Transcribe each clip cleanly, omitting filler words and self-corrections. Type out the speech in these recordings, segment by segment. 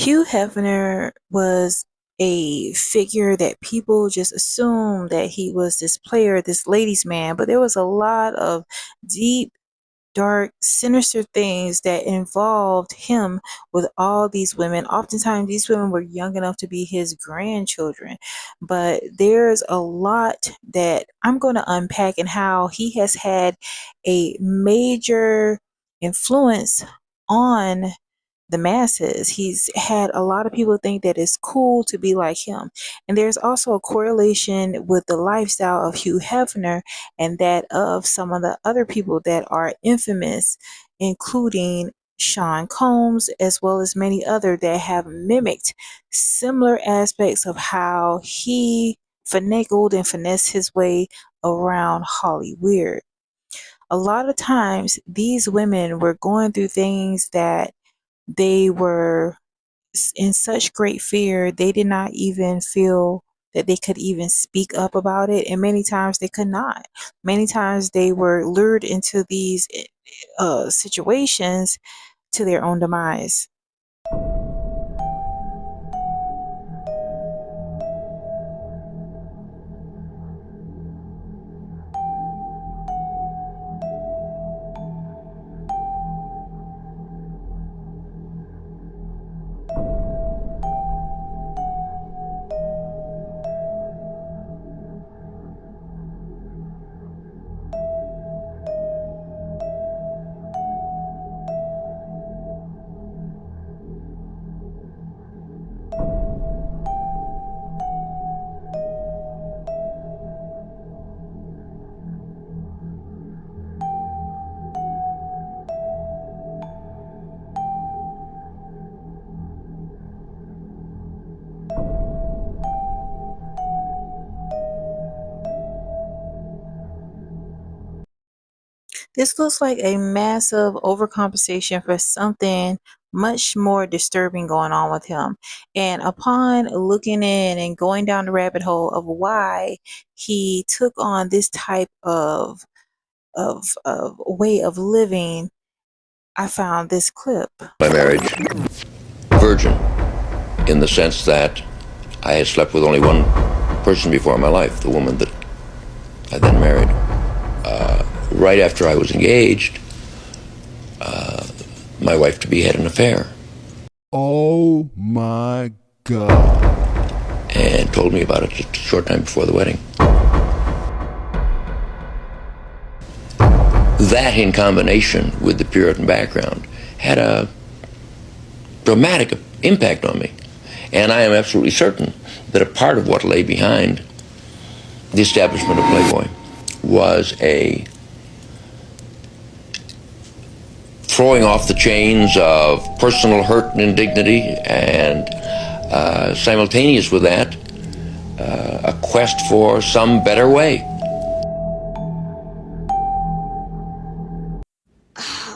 Hugh Hefner was a figure that people just assumed that he was this player, this ladies' man, but there was a lot of deep, dark, sinister things that involved him with all these women. Oftentimes, these women were young enough to be his grandchildren. But there's a lot that I'm going to unpack and how he has had a major influence on the masses. He's had a lot of people think that it's cool to be like him. And there's also a correlation with the lifestyle of Hugh Hefner and that of some of the other people that are infamous, including Sean Combs, as well as many other that have mimicked similar aspects of how he finagled and finessed his way around Hollywood. A lot of times, these women were going through things that they were in such great fear, they did not even feel that they could even speak up about it. And many times they could not. Many times they were lured into these situations to their own demise. This looks like a massive overcompensation for something much more disturbing going on with him. And upon looking in and going down the rabbit hole of why he took on this type of way of living, I found this clip. My marriage, virgin, in the sense that I had slept with only one person before in my life, the woman that I then married. Right after I was engaged, my wife-to-be had an affair. Oh my God. And told me about it just a short time before the wedding. That, in combination with the Puritan background, had a dramatic impact on me. And I am absolutely certain that a part of what lay behind the establishment of Playboy was a throwing off the chains of personal hurt and indignity, and simultaneous with that, a quest for some better way.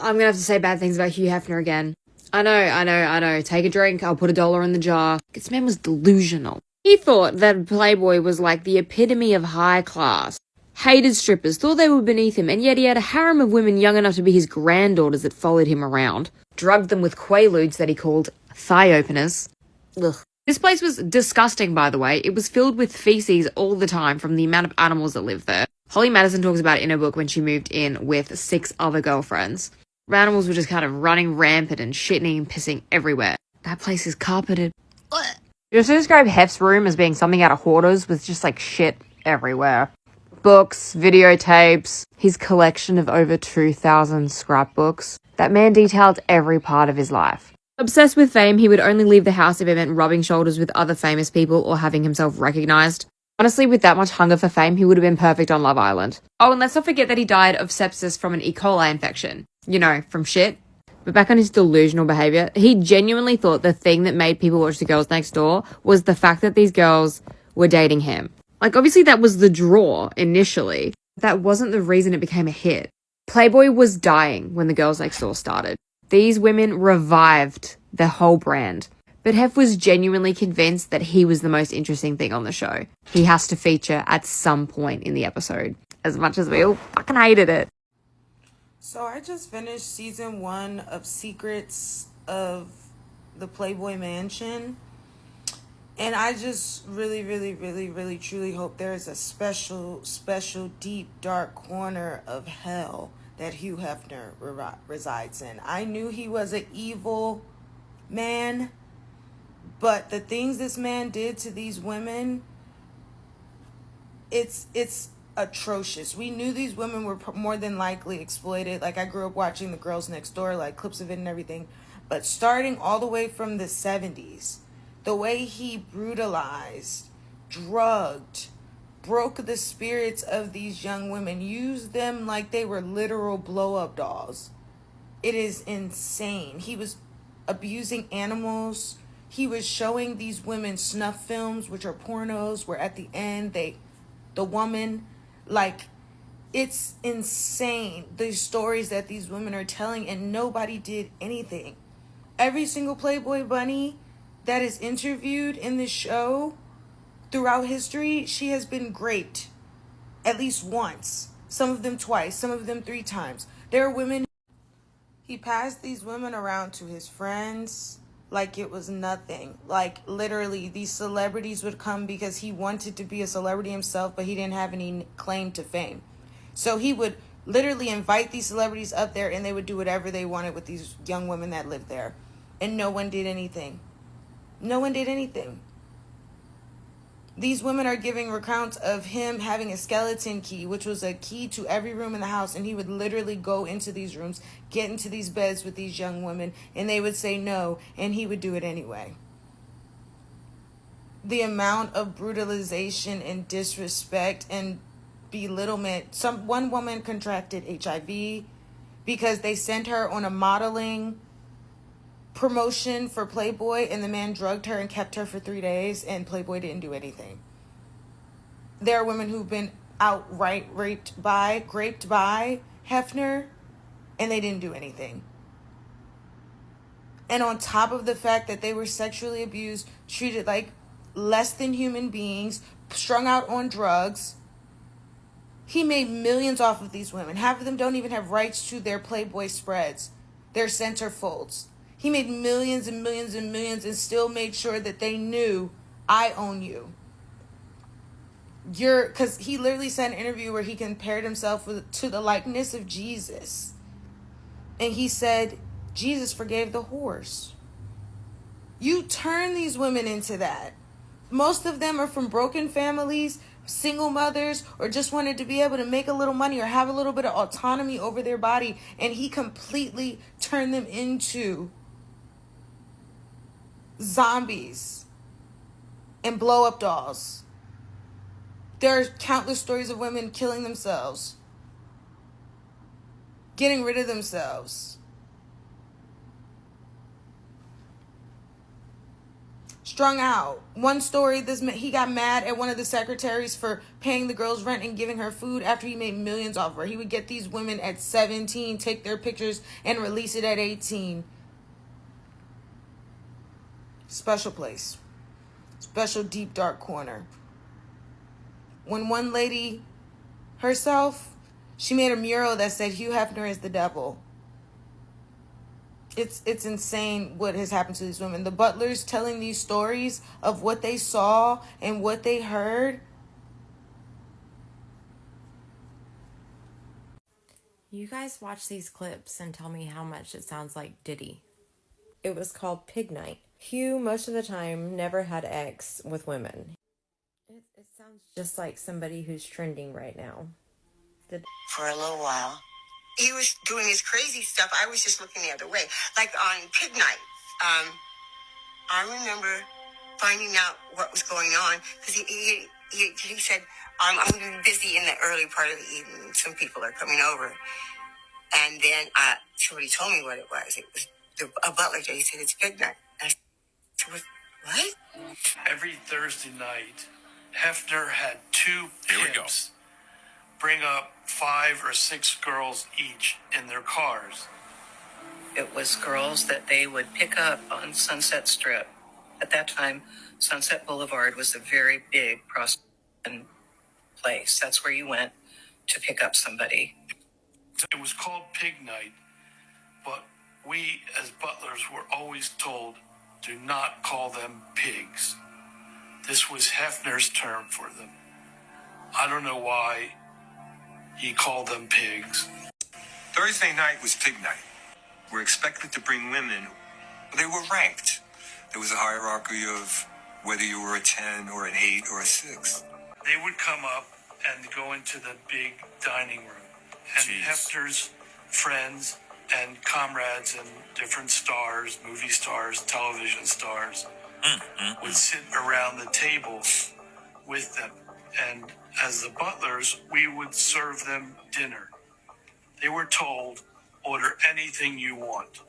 I'm gonna have to say bad things about Hugh Hefner again. I know. Take a drink, I'll put $1 in the jar. This man was delusional. He thought that Playboy was like the epitome of high class. Hated strippers, thought they were beneath him, and yet he had a harem of women young enough to be his granddaughters that followed him around. Drugged them with quaaludes that he called thigh openers. Ugh. This place was disgusting, by the way. It was filled with feces all the time from the amount of animals that lived there. Holly Madison talks about it in her book when she moved in with 6 other girlfriends. Animals were just kind of running rampant and shitting and pissing everywhere. That place is carpeted. You also describe Hef's room as being something out of Hoarders with just like shit everywhere. Books, videotapes, his collection of over 2,000 scrapbooks. That man detailed every part of his life. Obsessed with fame, he would only leave the house if it meant rubbing shoulders with other famous people or having himself recognized. Honestly, with that much hunger for fame, he would have been perfect on Love Island. Oh, and let's not forget that he died of sepsis from an E. coli infection. You know, from shit. But back on his delusional behavior, he genuinely thought the thing that made people watch The Girls Next Door was the fact that these girls were dating him. Like, obviously that was the draw initially. That wasn't the reason it became a hit. Playboy was dying when The Girls Next Door started. These women revived the whole brand. But Hef was genuinely convinced that he was the most interesting thing on the show. He has to feature at some point in the episode, as much as we all fucking hated it. So I just finished season 1 of Secrets of the Playboy Mansion. And I just really, really, really, really, truly hope there is a special, special, deep, dark corner of hell that Hugh Hefner resides in. I knew he was an evil man, but the things this man did to these women, it's atrocious. We knew these women were more than likely exploited. Like, I grew up watching The Girls Next Door, like clips of it and everything. But starting all the way from the 70s, the way he brutalized, drugged, broke the spirits of these young women, used them like they were literal blow-up dolls. It is insane. He was abusing animals. He was showing these women snuff films, which are pornos, where at the end the woman, like, it's insane, the stories that these women are telling, and nobody did anything. Every single Playboy bunny that is interviewed in this show throughout history, she has been raped at least once. Some of them twice, some of them 3 times. There are women. He passed these women around to his friends like it was nothing. Like, literally, these celebrities would come because he wanted to be a celebrity himself, but he didn't have any claim to fame. So he would literally invite these celebrities up there, and they would do whatever they wanted with these young women that lived there. And no one did anything. No one did anything. These women are giving recounts of him having a skeleton key, which was a key to every room in the house, and he would literally go into these rooms, get into these beds with these young women, and they would say no, and he would do it anyway. The amount of brutalization and disrespect and belittlement. One woman contracted HIV because they sent her on a modeling promotion for Playboy, and the man drugged her and kept her for 3 days, and Playboy didn't do anything. There are women who've been outright raped by Hefner, and they didn't do anything. And on top of the fact that they were sexually abused, treated like less than human beings, strung out on drugs, he made millions off of these women. Half of them don't even have rights to their Playboy spreads, their centerfolds. He made millions and millions and millions and still made sure that they knew, I own you. Because he literally said in an interview where he compared himself to the likeness of Jesus. And he said, Jesus forgave the whores. You turn these women into that. Most of them are from broken families, single mothers, or just wanted to be able to make a little money or have a little bit of autonomy over their body. And he completely turned them into zombies and blow-up dolls. There are countless stories of women killing themselves, getting rid of themselves, strung out. One story, he got mad at one of the secretaries for paying the girl's rent and giving her food after he made millions off her. He would get these women at 17, take their pictures, and release it at 18. Special place. Special deep dark corner. When one lady herself, she made a mural that said Hugh Hefner is the devil. It's insane what has happened to these women. The butlers telling these stories of what they saw and what they heard. You guys watch these clips and tell me how much it sounds like Diddy. It was called Pig Night. Hugh, most of the time, never had sex with women. It sounds just like somebody who's trending right now. For a little while. He was doing his crazy stuff. I was just looking the other way. Like on Pig Night, I remember finding out what was going on because he said, I'm going to be busy in the early part of the evening. Some people are coming over. And then somebody told me what it was. It was a butler. He said, it's Pig Night. I said, what? Every Thursday night, Hefner had 2 pimps bring up 5 or 6 girls each in their cars. It was girls that they would pick up on Sunset Strip. At that time, Sunset Boulevard was a very big prostitution place. That's where you went to pick up somebody. It was called Pig Night, but we as butlers were always told do not call them pigs. This was Hefner's term for them. I don't know why he called them pigs. Thursday night was pig night. We're expected to bring women. They were ranked. There was a hierarchy of whether you were a 10 or an 8 or a 6. They would come up and go into the big dining room. And Hefner's friends and comrades and different stars, movie stars, television stars, would sit around the table with them. And as the butlers, we would serve them dinner. They were told, order anything you want.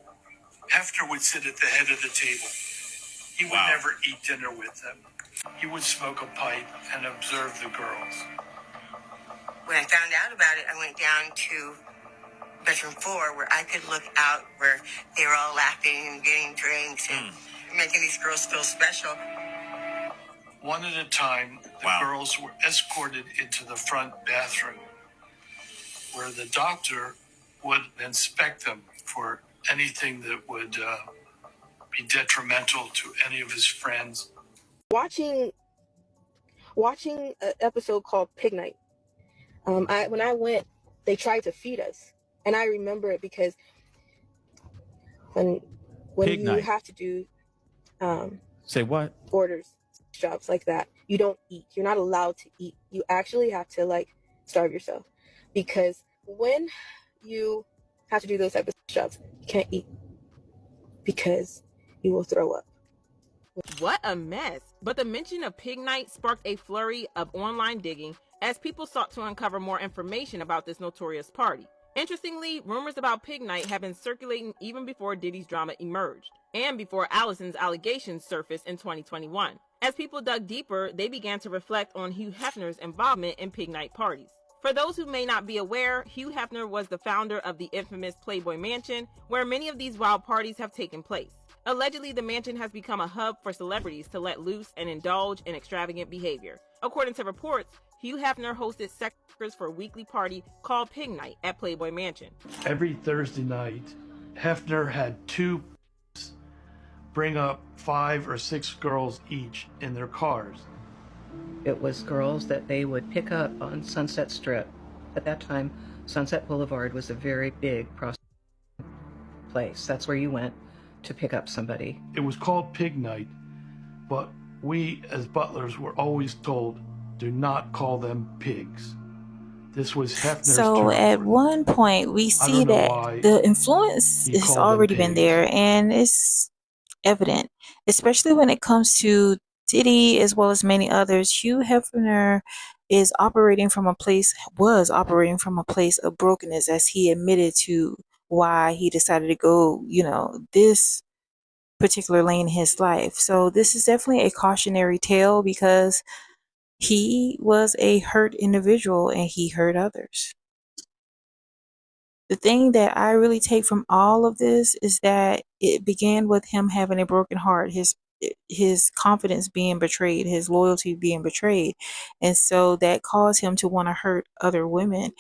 Hefner would sit at the head of the table. He would never eat dinner with them. He would smoke a pipe and observe the girls. When I found out about it, I went down to bedroom 4 where I could look out where they were all laughing and getting drinks and making these girls feel special. One at a time, the girls were escorted into the front bathroom where the doctor would inspect them for anything that would be detrimental to any of his friends. Watching an episode called Pig Night. When I went, they tried to feed us, and I remember it because when Pig you night. have to do Say what? orders, jobs like that, you don't eat. You're not allowed to eat. You actually have to starve yourself, because when you have to do those type of jobs, you can't eat because you will throw up. What a mess. But the mention of Pig Night sparked a flurry of online digging as people sought to uncover more information about this notorious party. Interestingly, rumors about Pig Night have been circulating even before Diddy's drama emerged, and before Allison's allegations surfaced in 2021. As people dug deeper, they began to reflect on Hugh Hefner's involvement in Pig Night parties. For those who may not be aware, Hugh Hefner was the founder of the infamous Playboy Mansion, where many of these wild parties have taken place. Allegedly, the mansion has become a hub for celebrities to let loose and indulge in extravagant behavior. According to reports, Hugh Hefner hosted sex workers for a weekly party called Pig Night at Playboy Mansion. Every Thursday night, Hefner had 2 bring up 5 or 6 girls each in their cars. It was girls that they would pick up on Sunset Strip. At that time, Sunset Boulevard was a very big prostitution place. That's where you went to pick up somebody. It was called Pig Night, but we as butlers were always told, do not call them pigs. This was Hefner's So term at for them. one point, we I see don't know that why the influence he has called them already been pigs. there, and it's evident, especially when it comes to Diddy as well as many others. Hugh Hefner was operating from a place of brokenness, as he admitted to why he decided to go, this particular lane in his life. So this is definitely a cautionary tale, because he was a hurt individual and he hurt others. The thing that I really take from all of this is that it began with him having a broken heart, his confidence being betrayed, his loyalty being betrayed. And so that caused him to want to hurt other women.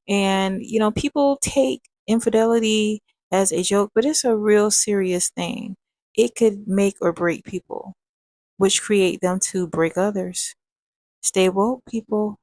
And, people take infidelity as a joke, but it's a real serious thing. It could make or break people, which create them to break others. Stay woke, people.